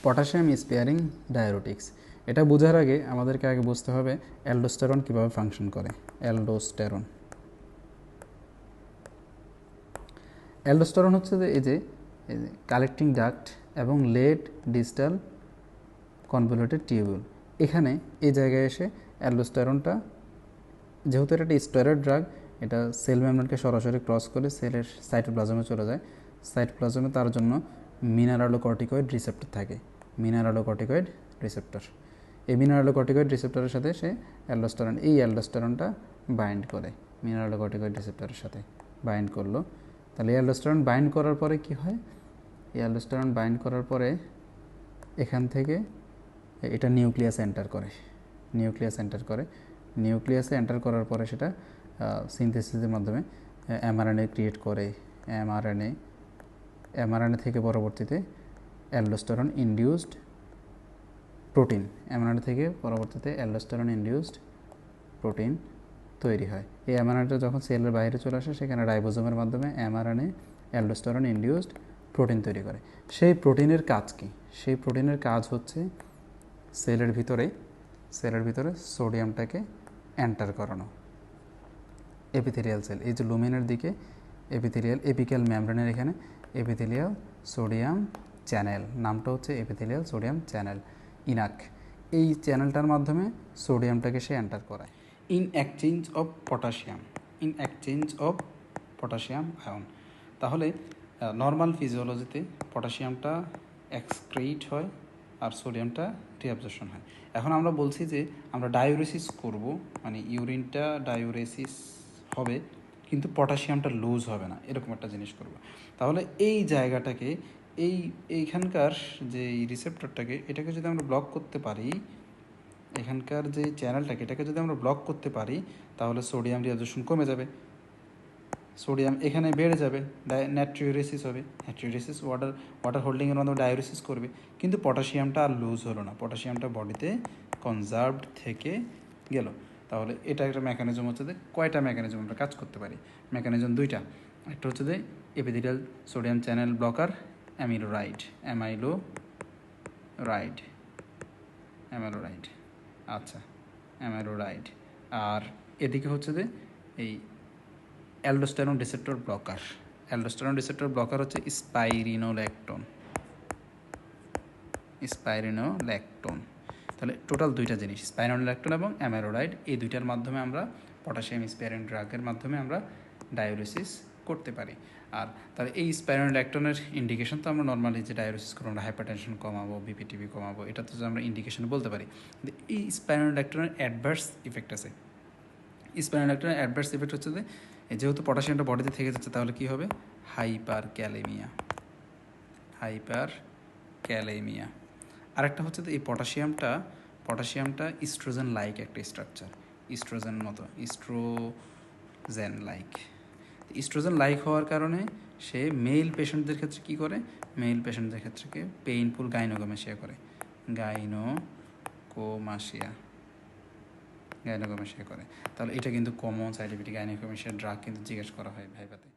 Potassium sparing diuretics, এটা বোঝার আগে আমাদেরকে আগে বুঝতে হবে অ্যালডোস্টেরন কীভাবে ফাংশন করে। অ্যালডোস্টেরন হচ্ছে যে এই যে কালেক্টিং ডাক্ট এবং লেট ডিস্টাল কনভলিউটেড টিউবুল, এখানে এই জায়গায় এসে অ্যালডোস্টেরনটা, যেহেতু এটা একটা স্টেরয়েড ড্রাগ, এটা সেল মেমব্রেনকে সরাসরি ক্রস করে সেলের সাইটোপ্লাজমে চলে যায়। সাইটোপ্লাজমে তার জন্য মিনারেলোকর্টিকয়েড রিসেপ্টর থাকে, মিনারেলোকর্টিকয়েড রিসেপ্টর। এই মিনারেলোকর্টিকয়েড রিসেপ্টরের সাথে সে অ্যালডোস্টেরনটা বাইন্ড করে, মিনারেলোকর্টিকয়েড রিসেপ্টরের সাথে বাইন্ড করলো। তাহলে অ্যালডোস্টেরন বাইন্ড করার পরে কি হয়? অ্যালডোস্টেরন বাইন্ড করার পরে এখান থেকে এটা নিউক্লিয়াসে এন্টার করে, নিউক্লিয়াসে এন্টার করার পরে সেটা সিনথেসিসের মাধ্যমে এমআরএনএ ক্রিয়েট করে। এমআরএনএ থেকে পরবর্তীতে অ্যালডোস্টেরন ইনডিউসড প্রোটিন, অ্যামাইনো থেকে পরবর্তীতে অ্যালডোস্টেরন ইনডিউসড প্রোটিন তৈরি হয়। এই অ্যামাইনোটা যখন সেলের বাইরে চলে আসে, সেখানে রাইবোজোমের মাধ্যমে এমআরএনএ অ্যালডোস্টেরন ইনডিউসড প্রোটিন তৈরি করে। সেই প্রোটিনের কাজ কি? সেই প্রোটিনের কাজ হচ্ছে সেলের ভিতরে সোডিয়ামটাকে এন্টার করানো। এপিথেলিয়াল সেল, এই যে লুমেনের দিকে এপিক্যাল মেমব্রেনের এখানে এপিথেলিয়াল সোডিয়াম চ্যানেল, নামটা হচ্ছে এপিথেলিয়াল সোডিয়াম চ্যানেল, ইনাক। এই চ্যানেলটার মাধ্যমে সোডিয়ামটাকে সে এন্টার করায় in exchange of potassium ion. তাহলে নর্মাল ফিজিওলজিতে পটাশিয়ামটা এক্সক্রিট হয় আর সোডিয়ামটা রিঅ্যাবজর্পশন হয়। এখন আমরা বলছি যে আমরা ডায়ুরেসিস করব, মানে ইউরিনটা ডায়ুরেসিস হবে কিন্তু পটাশিয়ামটা লুজ হবে না, এরকম একটা জিনিস করব। তাহলে এই জায়গাটাকে, এইখানকার যে রিসেপ্টরটাকে, এটাকে যদি আমরা ব্লক করতে পারি, এখানকার যে চ্যানেলটাকে, এটাকে যদি আমরা ব্লক করতে পারি, তাহলে সোডিয়াম রিঅ্যাবজর্পশন কমে যাবে, সোডিয়াম এখানে বেড়ে যাবে, নাইট্রিউরেসিস হবে। নাইট্রিউরেসিস ওয়াটার হোল্ডিংয়ের মাধ্যমে ডায়ুরেসিস করবে, কিন্তু পটাশিয়ামটা আর লুজ হলো না, পটাশিয়ামটা বডিতে কনজার্ভড থেকে গেল। তাহলে এটা একটা মেকানিজম হচ্ছে যে, কয়টা মেকানিজম আমরা কাজ করতে পারি? মেকানিজম দুইটা। একটা হচ্ছে যে এপিথেলিয়াল সোডিয়াম চ্যানেল ব্লকার অ্যামিলোরাইড, আচ্ছা অ্যামিলোরাইড। আর এদিকে হচ্ছে যে এই অ্যালডোস্টেরন রিসেপ্টর ব্লকার হচ্ছে স্পাইরিনোল্যাকটোন। তাহলে টোটাল দুইটা জিনিস, স্পাইরিনোল্যাকটোন এবং অ্যামিলোরাইড, এই দুইটার মাধ্যমে আমরা পটাশিয়াম স্পেয়ারিং ড্রাগের মাধ্যমে আমরা ডায়ুরেসিস করতে পারি। আর তাহলে এই স্পাইরিনোল্যাকটোনের ইন্ডিকেশন তো আমরা নর্মালি যে ডায়ুরেসিস করবো, আমরা হাইপারটেনশন কমাবো, বিপিটিভি কমাবো, এটা তো আমরা ইন্ডিকেশন বলতে পারি। এই স্পাইরিনোল্যাকটোনের অ্যাডভার্স ইফেক্ট আছে। স্পাইরিনোল্যাকটোনের অ্যাডভার্স ইফেক্ট হচ্ছে যে, যেহেতু পটাশিয়ামটা বডিতে থেকে যাচ্ছে, তাহলে কী হবে? Hyper kalaemia. আরেকটা হচ্ছে যে এই পটাশিয়ামটা ইস্ট্রোজেন লাইক একটা স্ট্রাকচার, ইস্ট্রোজেন লাইক হওয়ার কারণে সে মেল পেশেন্টদের ক্ষেত্রে কী করে? মেল পেশেন্টদের ক্ষেত্রে পেইনফুল গাইনোকোমাসিয়া করে, গাইনোকোমাসিয়া করে। তাহলে এটা কিন্তু কমন সাইড এফেক্ট, গাইনোকোমাসিয়ার ড্রাগ কিন্তু জিজ্ঞেস করা হয় ভাইভাতে।